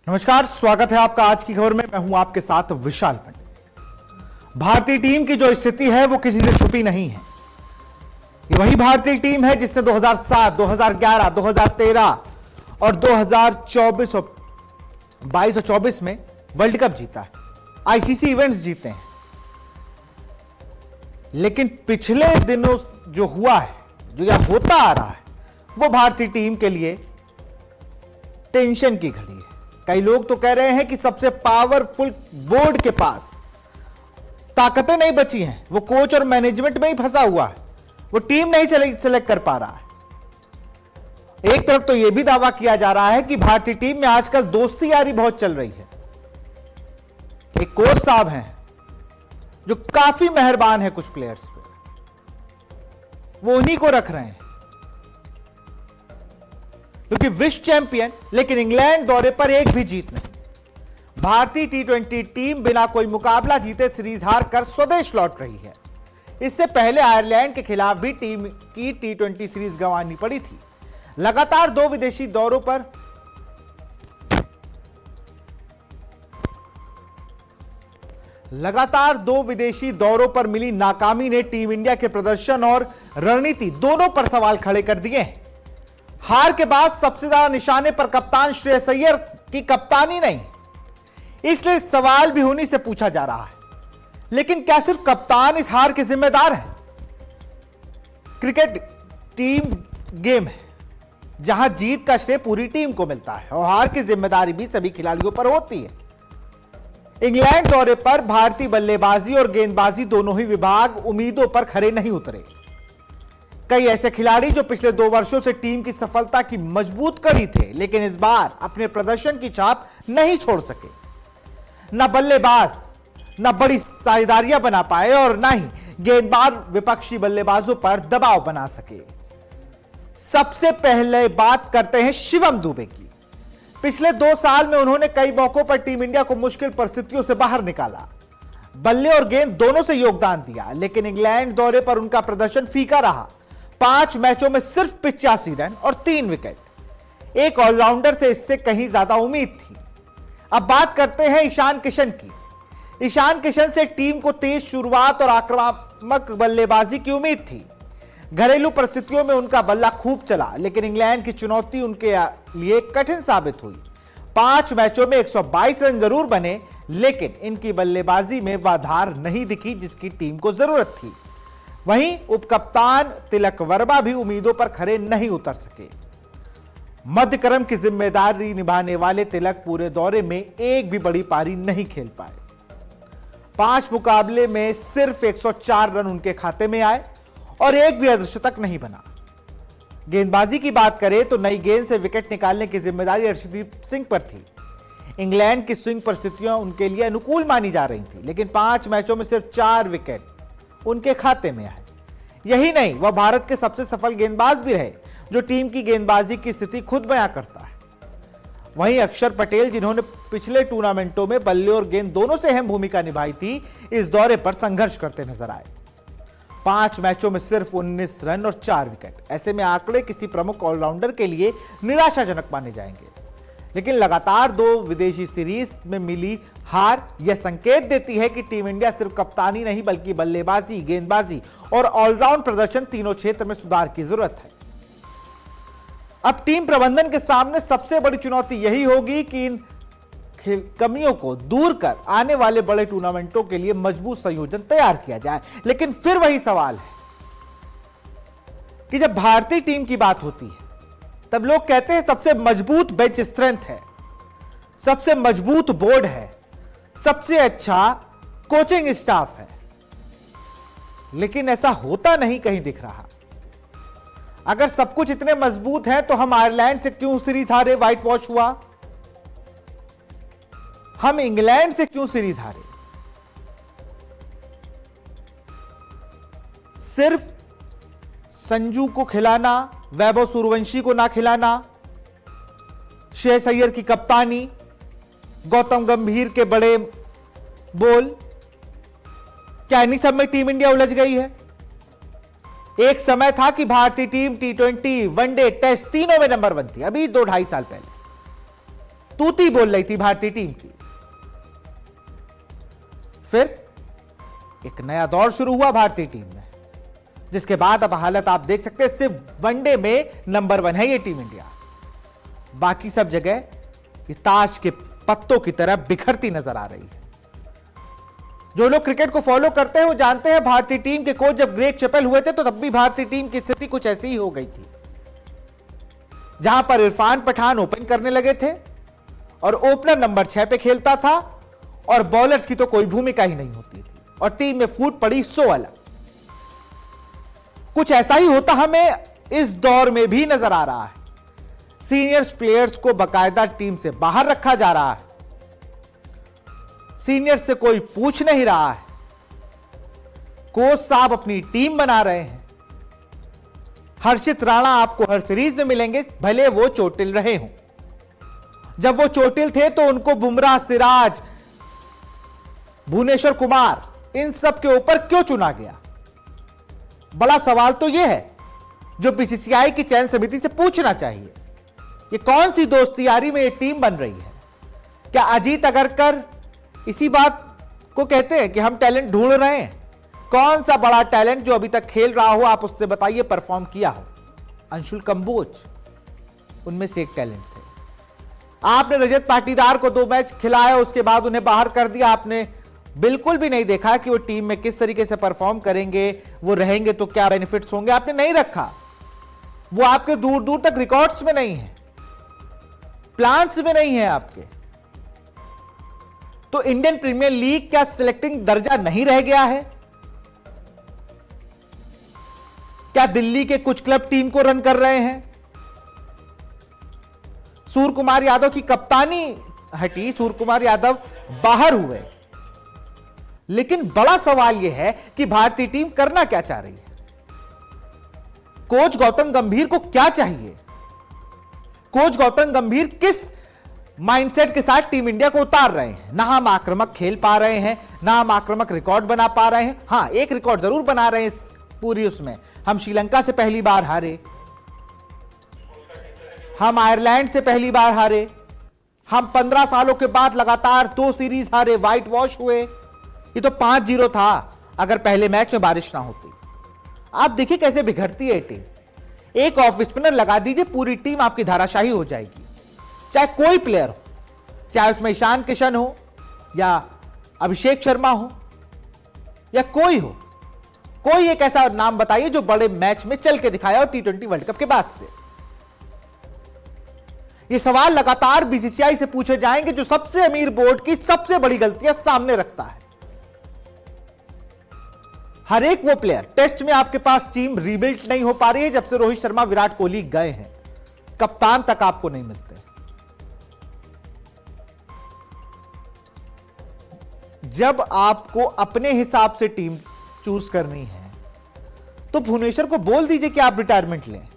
नमस्कार, स्वागत है आपका आज की खबर में। मैं हूं आपके साथ विशाल पंडित। भारतीय टीम की जो स्थिति है वो किसी से छुपी नहीं है। ये वही भारतीय टीम है जिसने 2007, 2011, 2013 और 2024 और 22 और 24 में वर्ल्ड कप जीता है, आईसीसी इवेंट्स जीते हैं। लेकिन पिछले दिनों जो हुआ है, जो यह होता आ रहा है, वो भारतीय टीम के लिए टेंशन की घड़ी है। कई लोग तो कह रहे हैं कि सबसे पावरफुल बोर्ड के पास ताकतें नहीं बची हैं, वो कोच और मैनेजमेंट में ही फंसा हुआ है, वो टीम नहीं सेलेक्ट कर पा रहा है। एक तरफ तो यह भी दावा किया जा रहा है कि भारतीय टीम में आजकल दोस्ती यारी बहुत चल रही है। एक कोच साहब हैं जो काफी मेहरबान है कुछ प्लेयर्स पे, वो उन्हीं को रख रहे हैं क्योंकि विश्व चैंपियन लेकिन इंग्लैंड दौरे पर एक भी जीत नहीं। भारतीय टी20 टीम बिना कोई मुकाबला जीते सीरीज हार कर स्वदेश लौट रही है। इससे पहले आयरलैंड के खिलाफ भी टीम की टी20 सीरीज गंवानी पड़ी थी। लगातार दो विदेशी दौरों पर मिली नाकामी ने टीम इंडिया के प्रदर्शन और रणनीति दोनों पर सवाल खड़े कर दिए हैं। हार के बाद सबसे ज्यादा निशाने पर कप्तान श्रेयस अय्यर की कप्तानी नहीं, इसलिए सवाल भी उन्हीं से पूछा जा रहा है। लेकिन क्या सिर्फ कप्तान इस हार के जिम्मेदार है? क्रिकेट टीम गेम है जहां जीत का श्रेय पूरी टीम को मिलता है और हार की जिम्मेदारी भी सभी खिलाड़ियों पर होती है। इंग्लैंड दौरे पर भारतीय बल्लेबाजी और गेंदबाजी दोनों ही विभाग उम्मीदों पर खरे नहीं उतरे। कई ऐसे खिलाड़ी जो पिछले 2 वर्षों से टीम की सफलता की मजबूत कड़ी थे, लेकिन इस बार अपने प्रदर्शन की छाप नहीं छोड़ सके। न बल्लेबाज न बड़ी साझेदारियां बना पाए और न ही गेंदबाज विपक्षी बल्लेबाजों पर दबाव बना सके। सबसे पहले बात करते हैं शिवम दुबे की। पिछले 2 साल में उन्होंने कई मौकों पर टीम इंडिया को मुश्किल परिस्थितियों से बाहर निकाला, बल्ले और गेंद दोनों से योगदान दिया। लेकिन इंग्लैंड दौरे पर उनका प्रदर्शन फीका रहा। 5 मैचों में सिर्फ 85 रन और 3 विकेट। एक ऑलराउंडर से इससे कहीं ज्यादा उम्मीद थी। अब बात करते हैं ईशान किशन की। ईशान किशन से टीम को तेज शुरुआत और आक्रामक बल्लेबाजी की उम्मीद थी। घरेलू परिस्थितियों में उनका बल्ला खूब चला, लेकिन इंग्लैंड की चुनौती उनके लिए कठिन साबित हुई। 5 मैचों में 122 रन जरूर बने, लेकिन इनकी बल्लेबाजी में वह धार नहीं दिखी जिसकी टीम को जरूरत थी। वहीं उपकप्तान तिलक वर्मा भी उम्मीदों पर खरे नहीं उतर सके। मध्यक्रम की जिम्मेदारी निभाने वाले तिलक पूरे दौरे में एक भी बड़ी पारी नहीं खेल पाए। 5 मुकाबले में सिर्फ 104 रन उनके खाते में आए और एक भी अर्धशतक नहीं बना। गेंदबाजी की बात करें तो नई गेंद से विकेट निकालने की जिम्मेदारी अर्शदीप सिंह पर थी। इंग्लैंड की स्विंग परिस्थितियां उनके लिए अनुकूल मानी जा रही थी, लेकिन 5 मैचों में सिर्फ 4 विकेट उनके खाते में आए। यही नहीं, वह भारत के सबसे सफल गेंदबाज भी रहे, जो टीम की गेंदबाजी की स्थिति खुद बयां करता है। वहीं अक्षर पटेल, जिन्होंने पिछले टूर्नामेंटों में बल्ले और गेंद दोनों से अहम भूमिका निभाई थी, इस दौरे पर संघर्ष करते नजर आए। 5 मैचों में सिर्फ 19 रन और 4 विकेट। ऐसे में आंकड़े किसी प्रमुख ऑलराउंडर के लिए निराशाजनक माने जाएंगे। लेकिन लगातार 2 विदेशी सीरीज में मिली हार यह संकेत देती है कि टीम इंडिया सिर्फ कप्तानी नहीं बल्कि बल्लेबाजी, गेंदबाजी और ऑलराउंड प्रदर्शन तीनों क्षेत्र में सुधार की जरूरत है। अब टीम प्रबंधन के सामने सबसे बड़ी चुनौती यही होगी कि इन कमियों को दूर कर आने वाले बड़े टूर्नामेंटों के लिए मजबूत संयोजन तैयार किया जाए। लेकिन फिर वही सवाल है कि जब भारतीय टीम की बात होती है तब लोग कहते हैं सबसे मजबूत बेंच स्ट्रेंथ है, सबसे मजबूत बोर्ड है, सबसे अच्छा कोचिंग स्टाफ है। लेकिन ऐसा होता नहीं कहीं दिख रहा। अगर सब कुछ इतने मजबूत है तो हम आयरलैंड से क्यों सीरीज हारे, व्हाइट वॉश हुआ? हम इंग्लैंड से क्यों सीरीज हारे? सिर्फ संजू को खिलाना, वैभव सूर्यवंशी को ना खिलाना, श्रेयस अय्यर की कप्तानी, गौतम गंभीर के बड़े बोल, क्या इन्हीं सब में टीम इंडिया उलझ गई है? एक समय था कि भारतीय टीम टी20, वनडे, टेस्ट तीनों में नंबर 1 थी, अभी 2-2.5 साल पहले। स्तुति बोल रही थी भारतीय टीम की। फिर एक नया दौर शुरू हुआ भारतीय टीम में, जिसके बाद अब हालत आप देख सकते हैं, सिर्फ वनडे में नंबर 1 है ये टीम इंडिया। बाकी सब जगह ये ताश के पत्तों की तरह बिखरती नजर आ रही है। जो लोग क्रिकेट को फॉलो करते हैं वो जानते हैं, भारतीय टीम के कोच जब ग्रेग चैपल हुए थे तो तब भी भारतीय टीम की स्थिति कुछ ऐसी ही हो गई थी, जहां पर इरफान पठान ओपन करने लगे थे और ओपनर नंबर 6 पे खेलता था और बॉलर्स की तो कोई भूमिका ही नहीं होती थी और टीम में फूट पड़ी सो अलग। कुछ ऐसा ही होता हमें इस दौर में भी नजर आ रहा है। सीनियर्स प्लेयर्स को बाकायदा टीम से बाहर रखा जा रहा है, सीनियर्स से कोई पूछ नहीं रहा है, कोच साहब अपनी टीम बना रहे हैं। हर्षित राणा आपको हर सीरीज में मिलेंगे, भले वो चोटिल रहे हों। जब वो चोटिल थे तो उनको बुमराह, सिराज, भुवनेश्वर कुमार, इन सब के ऊपर क्यों चुना गया? बड़ा सवाल तो यह है जो बीसीसीआई की चयन समिति से पूछना चाहिए। ये कौन सी दोस्ती यारी में ये टीम बन रही है? क्या अजीत अगरकर इसी बात को कहते हैं कि हम टैलेंट ढूंढ रहे हैं? कौन सा बड़ा टैलेंट जो अभी तक खेल रहा हो आप उससे बताइए, परफॉर्म किया हो? अंशुल कंबोज उनमें से एक टैलेंट थे। आपने रजत पाटीदार को 2 मैच खिलाया, उसके बाद उन्हें बाहर कर दिया। आपने बिल्कुल भी नहीं देखा कि वो टीम में किस तरीके से परफॉर्म करेंगे, वो रहेंगे तो क्या बेनिफिट्स होंगे, आपने नहीं रखा। वो आपके दूर दूर तक रिकॉर्ड्स में नहीं है, प्लान्स में नहीं है आपके। तो इंडियन प्रीमियर लीग क्या सिलेक्टिंग दर्जा नहीं रह गया है? क्या दिल्ली के कुछ क्लब टीम को रन कर रहे हैं? सूर्य कुमार यादव की कप्तानी हटी, सूर्य कुमार यादव बाहर हुए, लेकिन बड़ा सवाल यह है कि भारतीय टीम करना क्या चाह रही है? कोच गौतम गंभीर को क्या चाहिए? कोच गौतम गंभीर किस माइंडसेट के साथ टीम इंडिया को उतार रहे हैं? ना हम आक्रामक खेल पा रहे हैं, ना हम आक्रामक रिकॉर्ड बना पा रहे हैं। हां, एक रिकॉर्ड जरूर बना रहे हैं इस पूरी उसमें, हम श्रीलंका से पहली बार हारे, हम आयरलैंड से पहली बार हारे, हम 15 सालों के बाद लगातार 2 सीरीज हारे, व्हाइट वॉश हुए। ये तो 5-0 था अगर पहले मैच में बारिश ना होती। आप देखिए कैसे बिखरती है टीम। एक ऑफ स्पिनर लगा दीजिए, पूरी टीम आपकी धाराशाही हो जाएगी, चाहे कोई प्लेयर हो, चाहे उसमें ईशान किशन हो या अभिषेक शर्मा हो या कोई हो। कोई एक ऐसा नाम बताइए जो बड़े मैच में चल के दिखाया हो T20 वर्ल्ड कप के बाद से। ये सवाल लगातार बीसीसीआई से पूछे जाएंगे, जो सबसे अमीर बोर्ड की सबसे बड़ी गलतियां सामने रखता है। हर एक वो प्लेयर, टेस्ट में आपके पास टीम रीबिल्ड नहीं हो पा रही है जब से रोहित शर्मा, विराट कोहली गए हैं, कप्तान तक आपको नहीं मिलते। जब आपको अपने हिसाब से टीम चूज करनी है तो भुवनेश्वर को बोल दीजिए कि आप रिटायरमेंट लें।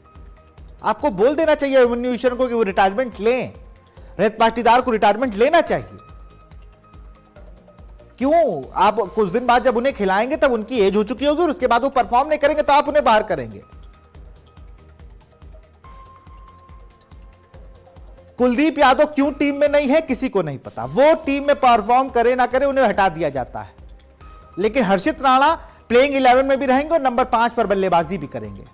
आपको बोल देना चाहिए अभिमन्यु ईश्वर को कि वो रिटायरमेंट लें, रजत पाटीदार को रिटायरमेंट लेना चाहिए। क्यों? आप कुछ दिन बाद जब उन्हें खिलाएंगे तब उनकी एज हो चुकी होगी और उसके बाद वो परफॉर्म नहीं करेंगे तो आप उन्हें बाहर करेंगे। कुलदीप यादव क्यों टीम में नहीं है किसी को नहीं पता, वो टीम में परफॉर्म करे ना करे उन्हें हटा दिया जाता है। लेकिन हर्षित राणा प्लेइंग 11 में भी रहेंगे और नंबर 5 पर बल्लेबाजी भी करेंगे।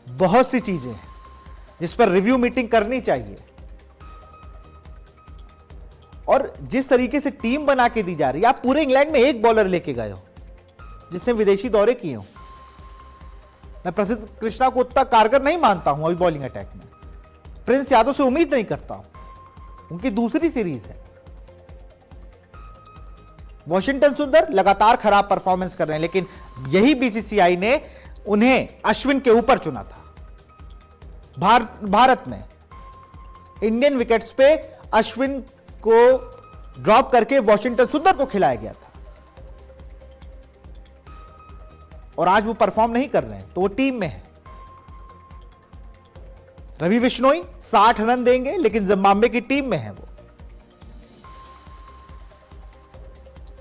बहुत सी चीजें हैं जिस पर रिव्यू मीटिंग करनी चाहिए। और जिस तरीके से टीम बना के दी जा रही है, आप पूरे इंग्लैंड में एक बॉलर लेके गए हो जिसने विदेशी दौरे किए हो। मैं प्रसिद्ध कृष्णा को उतना कारगर नहीं मानता हूं अभी बॉलिंग अटैक में, प्रिंस यादव से उम्मीद नहीं करता हूं, उनकी दूसरी सीरीज है। वॉशिंगटन सुंदर लगातार खराब परफॉर्मेंस कर रहे हैं, लेकिन यही बीसीसीआई ने उन्हें अश्विन के ऊपर चुना था। भारत में इंडियन विकेट्स पे अश्विन को ड्रॉप करके वॉशिंगटन सुंदर को खिलाया गया था और आज वो परफॉर्म नहीं कर रहे हैं तो वो टीम में है। रवि बिश्नोई 60 रन देंगे लेकिन जिम्बाब्वे की टीम में है वो।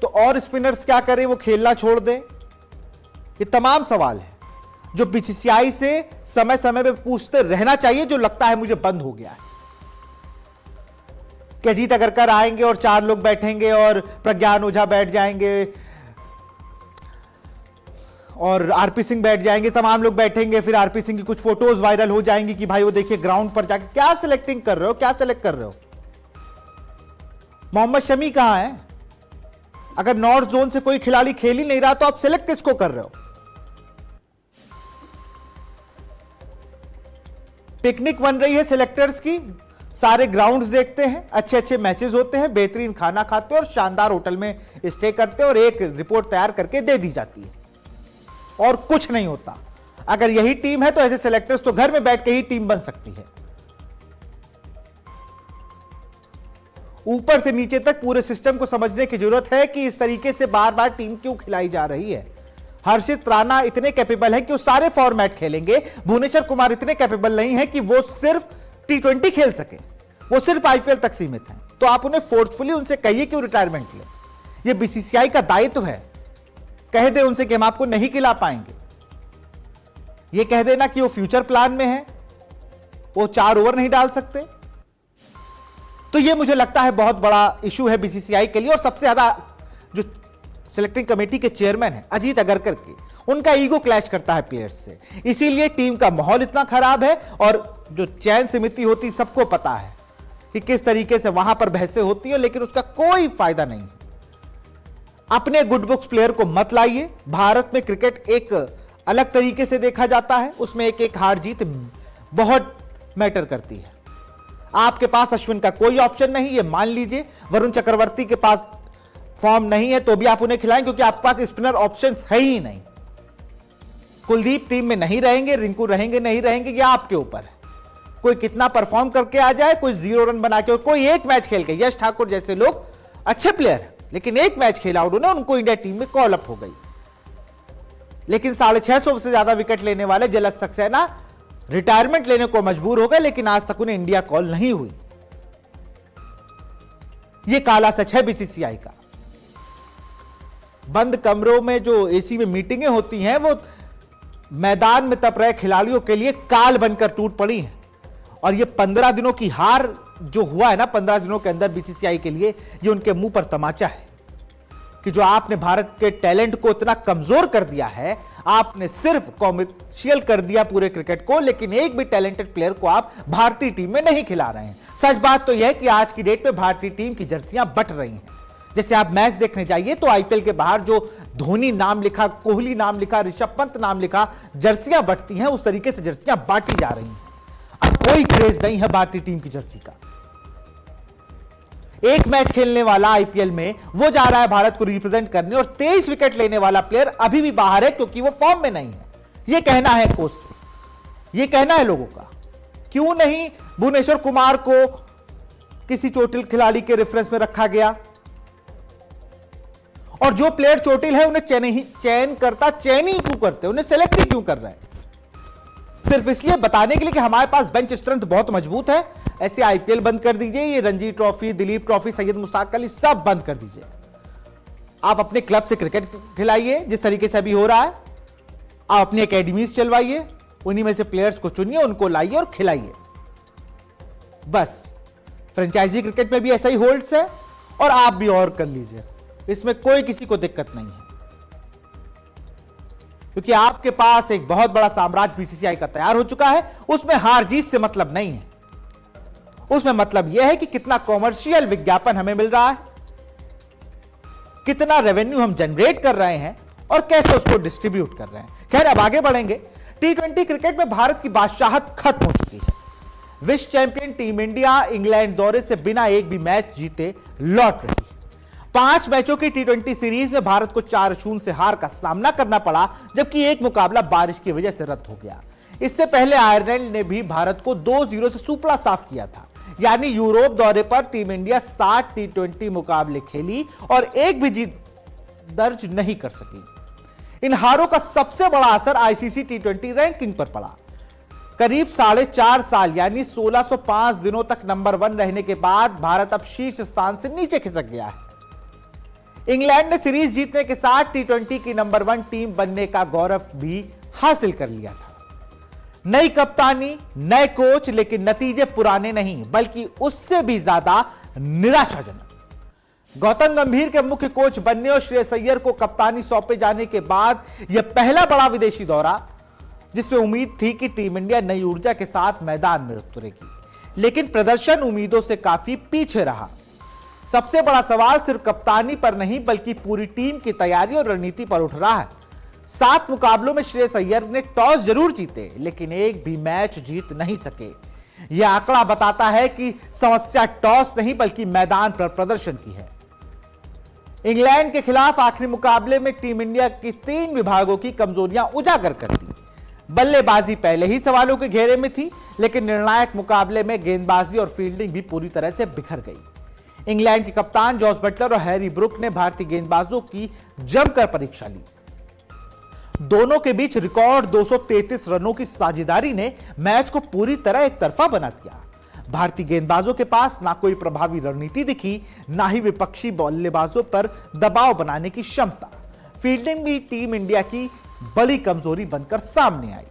तो और स्पिनर्स क्या करें, वो खेलना छोड़ दें? ये तमाम सवाल है। जो बीसीसीआई से समय समय पे पूछते रहना चाहिए, जो लगता है मुझे बंद हो गया है। कि अजीत अगरकर आएंगे और 4 लोग बैठेंगे और प्रज्ञान ओझा बैठ जाएंगे और आरपी सिंह बैठ जाएंगे, तमाम लोग बैठेंगे, फिर आरपी सिंह की कुछ फोटोज वायरल हो जाएंगी कि भाई वो देखिए ग्राउंड पर जाके क्या सिलेक्टिंग कर रहे हो, क्या सिलेक्ट कर रहे हो। मोहम्मद शमी कहां है? अगर नॉर्थ जोन से कोई खिलाड़ी खेल ही नहीं रहा तो आप सिलेक्ट किसको कर रहे हो? पिकनिक बन रही है सिलेक्टर्स की, सारे ग्राउंड्स देखते हैं, अच्छे अच्छे मैचेस होते हैं, बेहतरीन खाना खाते हैं और शानदार होटल में स्टे करते हैं और एक रिपोर्ट तैयार करके दे दी जाती है और कुछ नहीं होता। अगर यही टीम है तो ऐसे सिलेक्टर्स तो घर में बैठ के ही टीम बन सकती है। ऊपर से नीचे तक पूरे सिस्टम को समझने की जरूरत है कि इस तरीके से बार बार टीम क्यों खिलाई जा रही है। हर्षित राणा इतने कैपेबल है कि वो सारे फॉर्मेट खेलेंगे, भुवनेश्वर कुमार इतने कैपेबल नहीं है कि वो सिर्फ T20 खेल सके, वो सिर्फ आईपीएल तक सीमित हैं। तो आप उन्हें फोर्सफुली उनसे कहिए कि वो रिटायरमेंट ले। ये बीसीसीआई का दायित्व है। कह दे उनसे कि हम आपको नहीं खिला पाएंगे। ये कह देना कि वो फ्यूचर प्लान में है, वो 4 ओवर नहीं डाल सकते। तो ये मुझे लगता है बहुत बड़ा इशू है बीसीसीआई के लिए। और सबसे ज्यादा जो सिलेक्टिंग कमेटी के चेयरमैन है अजीत अगरकर के, उनका ईगो क्लैश करता है प्लेयर्स से, इसीलिए टीम का माहौल इतना खराब है। और जो चयन समिति होती सबको पता है कि किस तरीके से वहां पर बहसें होती है, लेकिन उसका कोई फायदा नहीं है। अपने गुड बुक्स प्लेयर को मत लाइए। भारत में क्रिकेट एक अलग तरीके से देखा जाता है, उसमें एक एक हार जीत बहुत मैटर करती है। आपके पास अश्विन का कोई ऑप्शन नहीं, ये मान लीजिए। वरुण चक्रवर्ती के पास फॉर्म नहीं है तो भी आप उन्हें खिलाएं, क्योंकि आपके पास स्पिनर ऑप्शंस है ही नहीं। कुलदीप टीम में नहीं रहेंगे, रिंकू रहेंगे नहीं रहेंगे, ये आपके ऊपर है। कोई कितना परफॉर्म करके आ जाए, कोई 0 रन बना के, कोई एक मैच खेल के, यश ठाकुर जैसे लोग अच्छे प्लेयर लेकिन एक मैच खेला उन्होंने, उनको इंडिया टीम में कॉल अप हो गई। लेकिन 650 से ज्यादा विकेट लेने वाले जलज सक्सेना रिटायरमेंट लेने को मजबूर हो गए, लेकिन आज तक उन्हें इंडिया कॉल नहीं हुई। यह काला सच है बीसीसीआई का। बंद कमरों में जो एसी में मीटिंगें होती हैं, वो मैदान में तप रहे खिलाड़ियों के लिए काल बनकर टूट पड़ी हैं। और ये 15 दिनों की हार जो हुआ है ना 15 दिनों के अंदर बीसीसीआई के लिए, ये उनके मुंह पर तमाचा है कि जो आपने भारत के टैलेंट को इतना कमजोर कर दिया है, आपने सिर्फ कॉमर्शियल कर दिया पूरे क्रिकेट को, लेकिन एक भी टैलेंटेड प्लेयर को आप भारतीय टीम में नहीं खिला रहे हैं। सच बात तो यह है कि आज की डेट में भारतीय टीम की जर्सियां बट रही हैं। जैसे आप मैच देखने जाइए तो आईपीएल के बाहर जो धोनी नाम लिखा, कोहली नाम लिखा, ऋषभ पंत नाम लिखा जर्सियां बटती हैं, उस तरीके से जर्सियां बांटी जा रही हैं। अब कोई क्रेज नहीं है भारतीय टीम की जर्सी का। एक मैच खेलने वाला आईपीएल में वो जा रहा है भारत को रिप्रेजेंट करने, और 23 विकेट लेने वाला प्लेयर अभी भी बाहर है क्योंकि वो फॉर्म में नहीं है। ये कहना है कोच, ये कहना है लोगों का। क्यों नहीं भुवनेश्वर कुमार को किसी चोटिल खिलाड़ी के रेफरेंस में रखा गया? और जो प्लेयर चोटिल है उन्हें चयन ही क्यों करते, उन्हें सेलेक्ट ही क्यों कर रहे हैं? सिर्फ इसलिए बताने के लिए कि हमारे पास बेंच स्ट्रेंथ बहुत मजबूत है। ऐसे आईपीएल बंद कर दीजिए, ये रणजी ट्रॉफी, दिलीप ट्रॉफी, सैयद मुश्ताक अली सब बंद कर दीजिए। आप अपने क्लब से क्रिकेट खिलाइए जिस तरीके से अभी हो रहा है। आप अपनी एकेडमीज चलवाइए, उन्हीं में से प्लेयर्स को चुनिए, उनको लाइए और खिलाइए। बस फ्रेंचाइजी क्रिकेट में भी ऐसा ही होल्ड्स है और आप भी और कर लीजिए, इसमें कोई किसी को दिक्कत नहीं है, क्योंकि आपके पास एक बहुत बड़ा साम्राज्य बीसीसीआई का तैयार हो चुका है। उसमें हार जीत से मतलब नहीं है, उसमें मतलब यह है कि कितना कॉमर्शियल विज्ञापन हमें मिल रहा है, कितना रेवेन्यू हम जनरेट कर रहे हैं और कैसे उसको डिस्ट्रीब्यूट कर रहे हैं। खैर अब आगे बढ़ेंगे। T20 क्रिकेट में भारत की बादशाहत खत्म हो चुकी है। विश्व चैंपियन टीम इंडिया इंग्लैंड दौरे से बिना एक भी मैच जीते लौट रही है। 5 मैचों की T20 सीरीज में भारत को 4-0 से हार का सामना करना पड़ा, जबकि एक मुकाबला बारिश की वजह से रद्द हो गया। इससे पहले आयरलैंड ने भी भारत को 2-0 से सुपड़ा साफ किया था। यानी यूरोप दौरे पर टीम इंडिया 60 T20 मुकाबले खेली और एक भी जीत दर्ज नहीं कर सकी। इन हारों का सबसे बड़ा असर आईसीसी T20 रैंकिंग पर पड़ा। करीब 4.5 साल यानी 1605 दिनों तक नंबर 1 रहने के बाद भारत अब शीर्ष स्थान से नीचे खिसक गया है। इंग्लैंड ने सीरीज जीतने के साथ T20 की नंबर 1 टीम बनने का गौरव भी हासिल कर लिया था। नई कप्तानी, नए कोच, लेकिन नतीजे पुराने नहीं बल्कि उससे भी ज्यादा निराशाजनक। गौतम गंभीर के मुख्य कोच बनने और श्रेयस अय्यर को कप्तानी सौंपे जाने के बाद यह पहला बड़ा विदेशी दौरा जिसमें उम्मीद थी कि टीम इंडिया नई ऊर्जा के साथ मैदान में उतरेगी, लेकिन प्रदर्शन उम्मीदों से काफी पीछे रहा। सबसे बड़ा सवाल सिर्फ कप्तानी पर नहीं बल्कि पूरी टीम की तैयारी और रणनीति पर उठ रहा है। 7 मुकाबलों में श्रेयस अय्यर ने टॉस जरूर जीते लेकिन एक भी मैच जीत नहीं सके। यह आंकड़ा बताता है कि समस्या टॉस नहीं बल्कि मैदान पर प्रदर्शन की है। इंग्लैंड के खिलाफ आखिरी मुकाबले में टीम इंडिया की 3 विभागों की कमजोरियां उजागर कर दी। बल्लेबाजी पहले ही सवालों के घेरे में थी, लेकिन निर्णायक मुकाबले में गेंदबाजी और फील्डिंग भी पूरी तरह से बिखर गई। इंग्लैंड के कप्तान जॉस बटलर और हैरी ब्रुक ने भारतीय गेंदबाजों की जमकर परीक्षा ली। दोनों के बीच रिकॉर्ड 233 रनों की साझेदारी ने मैच को पूरी तरह एक तरफा बना दिया। भारतीय गेंदबाजों के पास ना कोई प्रभावी रणनीति दिखी, ना ही विपक्षी बल्लेबाजों पर दबाव बनाने की क्षमता। फील्डिंग भी टीम इंडिया की बड़ी कमजोरी बनकर सामने आई।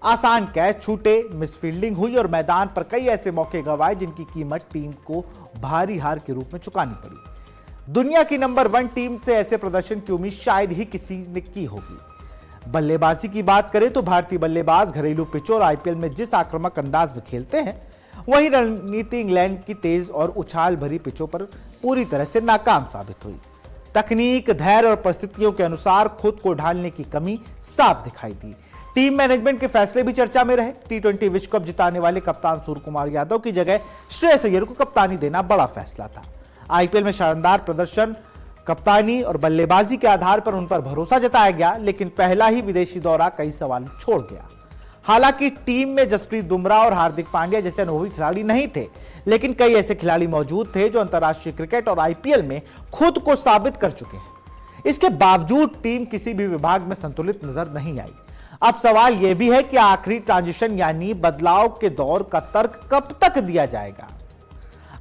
आसान कैच छूटे, मिस फील्डिंग हुई और मैदान पर कई ऐसे मौके गंवाए जिनकी कीमत टीम को भारी हार के रूप में चुकानी पड़ी। दुनिया की नंबर 1 टीम से ऐसे प्रदर्शन की उम्मीद शायद ही किसी ने की होगी। बल्लेबाजी की बात करें तो भारतीय बल्लेबाज घरेलू पिचों और आईपीएल में जिस आक्रामक अंदाज में खेलते हैं, वही रणनीति इंग्लैंड की तेज और उछाल भरी पिचों पर पूरी तरह से नाकाम साबित हुई। तकनीक, धैर्य और परिस्थितियों के अनुसार खुद को ढालने की कमी साफ दिखाई दी। टीम मैनेजमेंट के फैसले भी चर्चा में रहे। टी20 विश्व कप जिताने वाले कप्तान सूर्य कुमार यादव की जगह श्रेयस अय्यर को कप्तानी देना बड़ा फैसला था। आईपीएल में शानदार प्रदर्शन, कप्तानी और बल्लेबाजी के आधार पर उन पर भरोसा जताया गया, लेकिन पहला ही विदेशी दौरा कई सवाल छोड़ गया। हालांकि टीम में जसप्रीत बुमराह और हार्दिक पांड्या जैसे अनुभवी खिलाड़ी नहीं थे, लेकिन कई ऐसे खिलाड़ी मौजूद थे जो अंतर्राष्ट्रीय क्रिकेट और आईपीएल में खुद को साबित कर चुके हैं। इसके बावजूद टीम किसी भी विभाग में संतुलित नजर नहीं आई। अब सवाल यह भी है कि आखिरी ट्रांजिशन यानी बदलाव के दौर का तर्क कब तक दिया जाएगा।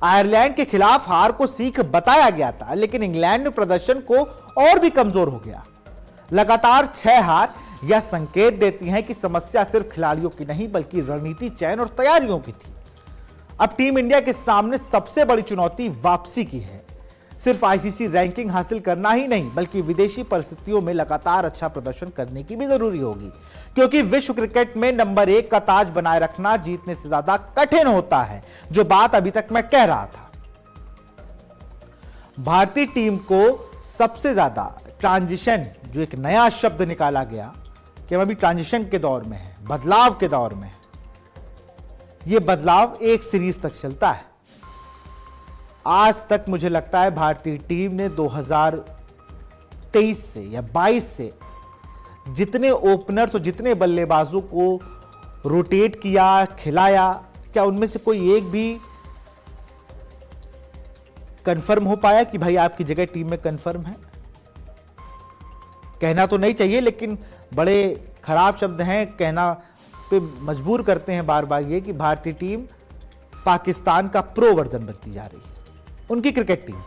आयरलैंड के खिलाफ हार को सीख बताया गया था, लेकिन इंग्लैंड में प्रदर्शन को और भी कमजोर हो गया। लगातार 6 हार यह संकेत देती हैं कि समस्या सिर्फ खिलाड़ियों की नहीं बल्कि रणनीति, चयन और तैयारियों की थी। अब टीम इंडिया के सामने सबसे बड़ी चुनौती वापसी की है। सिर्फ आईसीसी रैंकिंग हासिल करना ही नहीं बल्कि विदेशी परिस्थितियों में लगातार अच्छा प्रदर्शन करने की भी जरूरी होगी, क्योंकि विश्व क्रिकेट में नंबर 1 का ताज बनाए रखना जीतने से ज्यादा कठिन होता है, जो बात अभी तक मैं कह रहा था। भारतीय टीम को सबसे ज्यादा ट्रांजिशन, जो एक नया शब्द निकाला गया कि हम अभी ट्रांजिशन के दौर में हैं, बदलाव के दौर में हैं। यह बदलाव एक सीरीज तक चलता है। आज तक मुझे लगता है भारतीय टीम ने 2023 से या 22 से जितने ओपनर्स और जितने बल्लेबाजों को रोटेट किया, खिलाया, क्या उनमें से कोई एक भी कंफर्म हो पाया कि भाई आपकी जगह टीम में कंफर्म है? कहना तो नहीं चाहिए, लेकिन बड़े खराब शब्द हैं, कहना पे मजबूर करते हैं बार बार ये कि भारतीय टीम पाकिस्तान का प्रो वर्जन बनती जा रही है, उनकी क्रिकेट टीम।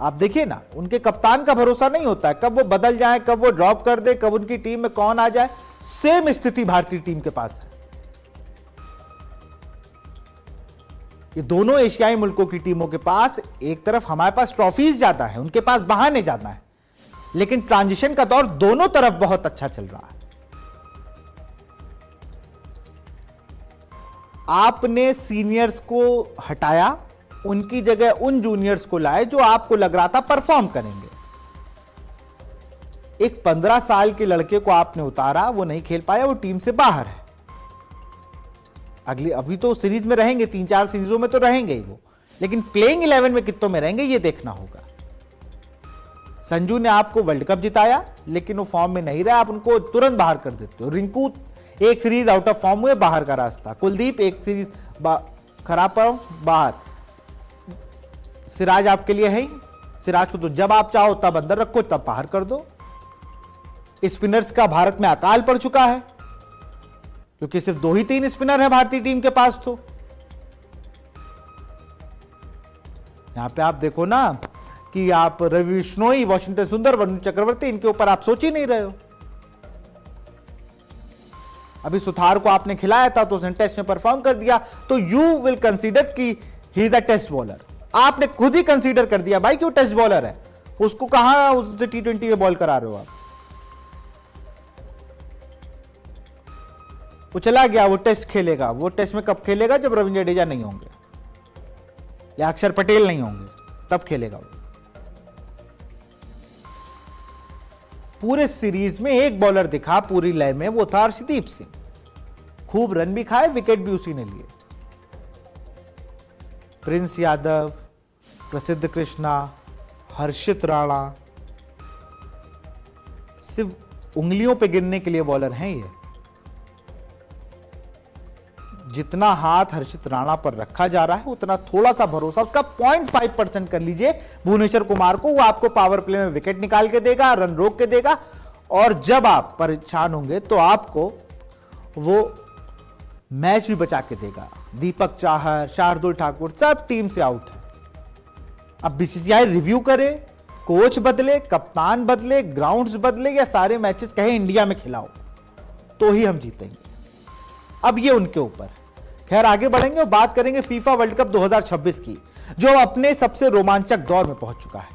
आप देखिए ना, उनके कप्तान का भरोसा नहीं होता है, कब वो बदल जाए, कब वो ड्रॉप कर दे, कब उनकी टीम में कौन आ जाए। सेम स्थिति भारतीय टीम के पास है। ये दोनों एशियाई मुल्कों की टीमों के पास, एक तरफ हमारे पास ट्रॉफीज ज्यादा है, उनके पास बहाने ज्यादा है, लेकिन ट्रांजिशन का दौर दोनों तरफ बहुत अच्छा चल रहा है। आपने सीनियर्स को हटाया, उनकी जगह उन जूनियर्स को लाए जो आपको लग रहा था परफॉर्म करेंगे। एक 15 साल के लड़के को आपने उतारा, वो नहीं खेल पाया, वो टीम से बाहर है। अभी तो सीरीज में रहेंगे, 3-4 सीरीजों में तो रहेंगे ही वो, लेकिन प्लेइंग 11 में कितनों में रहेंगे ये देखना होगा। संजू ने आपको वर्ल्ड कप जिताया, लेकिन वो फॉर्म में नहीं रहा, आप उनको तुरंत बाहर कर देते हो। रिंकू एक सीरीज आउट ऑफ फॉर्म हुए, बाहर का रास्ता। कुलदीप एक सीरीज खराब बाहर। सिराज आपके लिए है ही, सिराज को तो जब आप चाहो तब अंदर रखो, तब बाहर कर दो। स्पिनर्स का भारत में अकाल पड़ चुका है, क्योंकि सिर्फ 2 ही 3 स्पिनर है भारतीय टीम के पास। तो यहां पे आप देखो ना कि आप रवि बिश्नोई, वॉशिंगटन सुंदर, वरुण चक्रवर्ती, इनके ऊपर आप सोच ही नहीं रहे हो। अभी सुथार को आपने खिलाया था तो उसने टेस्ट में परफॉर्म कर दिया, तो यू विल कंसीडर कि he is a test bowler. आपने खुद ही कंसीडर कर दिया भाई कि वो टेस्ट बॉलर है, उसको कहां उससे T20 में बॉल करा रहे हो आप। वो चला गया, वो टेस्ट खेलेगा। वो टेस्ट में कब खेलेगा? जब रविंद्र जडेजा नहीं होंगे या अक्षर पटेल नहीं होंगे, तब खेलेगा वो। पूरे सीरीज में एक बॉलर दिखा पूरी लय में, वो था अर्शदीप सिंह। खूब रन भी खाए, विकेट भी उसी ने लिए। प्रिंस यादव, प्रसिद्ध कृष्णा, हर्षित राणा, सिर्फ उंगलियों पे गिनने के लिए बॉलर हैं ये। जितना हाथ हर्षित राणा पर रखा जा रहा है उतना थोड़ा सा भरोसा उसका 0.5% कर लीजिए भुवनेश्वर कुमार को, वो आपको पावर प्ले में विकेट निकाल के देगा, रन रोक के देगा, और जब आप परेशान होंगे तो आपको वो मैच भी बचा के देगा। दीपक चाहर, शार्दुल ठाकुर सब टीम से आउट है। अब BCCI रिव्यू करे, कोच बदले, कप्तान बदले, ग्राउंड्स बदले, या सारे मैचेस कहे इंडिया में खिलाओ तो ही हम जीतेंगे। अब ये उनके ऊपर। खैर आगे बढ़ेंगे और बात करेंगे फीफा वर्ल्ड कप 2026 की, जो अपने सबसे रोमांचक दौर में पहुंच चुका है।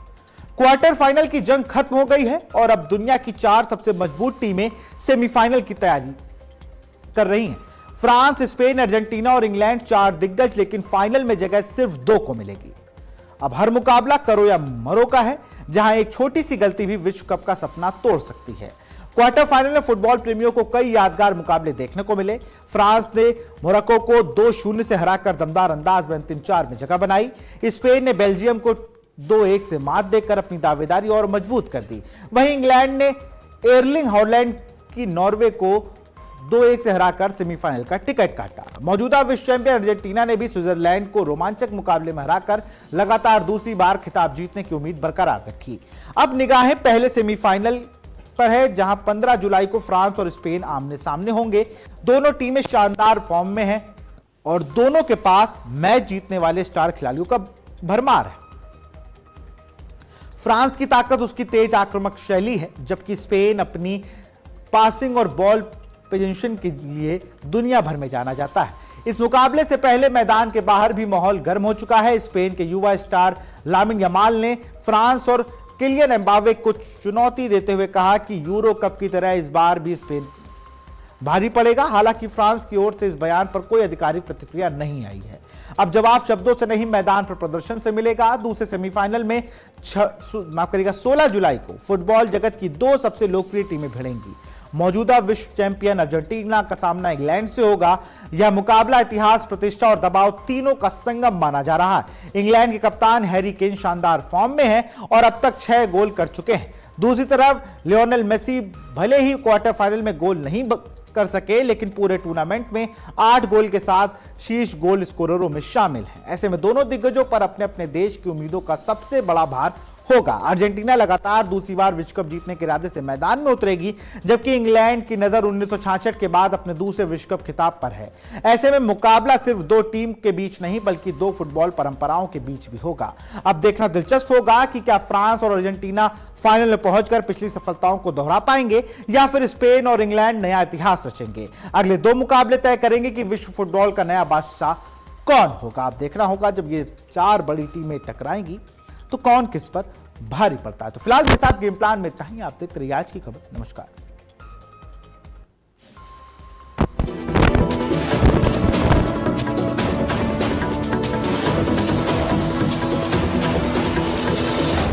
क्वार्टर फाइनल की जंग खत्म हो गई है और अब दुनिया की 4 सबसे मजबूत टीमें सेमीफाइनल की तैयारी कर रही हैं। फ्रांस, स्पेन, अर्जेंटीना और इंग्लैंड 4 दिग्गज, लेकिन फाइनल में जगह सिर्फ 2 को मिलेगी। अब हर मुकाबला करो या मरो का है, जहां एक छोटी सी गलती भी विश्व कप का सपना तोड़ सकती है। क्वार्टर फाइनल में फुटबॉल प्रेमियों को कई यादगार मुकाबले देखने को मिले। फ्रांस ने मोरक्को को 2-0 से हराकर दमदार अंदाज में अंतिम 4 में जगह बनाई। स्पेन ने बेल्जियम को 2-1 से मात देकर अपनी दावेदारी और मजबूत कर दी। वहीं इंग्लैंड ने एर्लिंग हॉलैंड की नॉर्वे को 2-1 से हराकर सेमीफाइनल का टिकट काटा। मौजूदा विश्व चैंपियन अर्जेंटीना ने भी स्विट्जरलैंड को रोमांचक मुकाबले में हराकर लगातार दूसरी बार खिताब जीतने की उम्मीद बरकरार रखी। अब निगाहें पहले सेमीफाइनल पर है, जहां 15 जुलाई को फ्रांस और स्पेन आमने सामने होंगे। दोनों टीमें शानदार फॉर्म में हैं और दोनों के पास मैच जीतने वाले स्टार खिलाड़ियों का भरमार है। फ्रांस की ताकत उसकी तेज आक्रामक शैली है, जबकि स्पेन अपनी पासिंग और बॉल पोजीशन के लिए दुनिया भर में जाना जाता है। इस मुकाबले से पहले मैदान के बाहर भी माहौल गर्म हो चुका है। स्पेन के युवा स्टार लामिन यमाल ने फ्रांस और किलियन एम्बावे को चुनौती देते हुए कहा कि यूरो कप की तरह इस बार भी स्पेन भारी पड़ेगा। हालांकि फ्रांस की ओर से इस बयान पर कोई आधिकारिक प्रतिक्रिया नहीं आई है। अब जवाब शब्दों से नहीं, मैदान पर प्रदर्शन से मिलेगा। दूसरे सेमीफाइनल में 16 जुलाई को फुटबॉल जगत की 2 सबसे लोकप्रिय टीमें भिड़ेंगी। मौजूदा विश्व चैंपियन अर्जेंटीना का सामना इंग्लैंड से होगा। यह मुकाबला इतिहास, प्रतिष्ठा और दबाव तीनों का संगम माना जा रहा है। इंग्लैंड के कप्तान हैरी केन शानदार फॉर्म में है और अब तक 6 गोल कर चुके हैं। दूसरी तरफ लियोनेल मेसी भले ही क्वार्टर फाइनल में गोल नहीं कर सके, लेकिन पूरे टूर्नामेंट में 8 गोल के साथ शीर्ष गोल स्कोररों में शामिल हैं। ऐसे में दोनों दिग्गजों पर अपने अपने देश की उम्मीदों का सबसे बड़ा भार होगा। अर्जेंटीना लगातार दूसरी बार विश्व कप जीतने के इरादे से मैदान में उतरेगी, जबकि इंग्लैंड की नजर 1966 के बाद अपने दूसरे विश्व कप खिताब पर है। ऐसे में मुकाबला सिर्फ 2 टीम के बीच नहीं, बल्कि 2 फुटबॉल परंपराओं के बीच भी होगा। अब देखना दिलचस्प होगा कि क्या फ्रांस और अर्जेंटीना फाइनल में पहुंचकर पिछली सफलताओं को दोहरा पाएंगे या फिर स्पेन और इंग्लैंड नया इतिहास रचेंगे। अगले 2 मुकाबले तय करेंगे कि विश्व फुटबॉल का नया बादशाह कौन होगा। अब देखना होगा जब ये 4 बड़ी टीमें टकराएंगी तो कौन किस पर भारी पड़ता है। तो फिलहाल के साथ गेम प्लान में इतना ही। आप देखते रहिए आज की खबर। नमस्कार।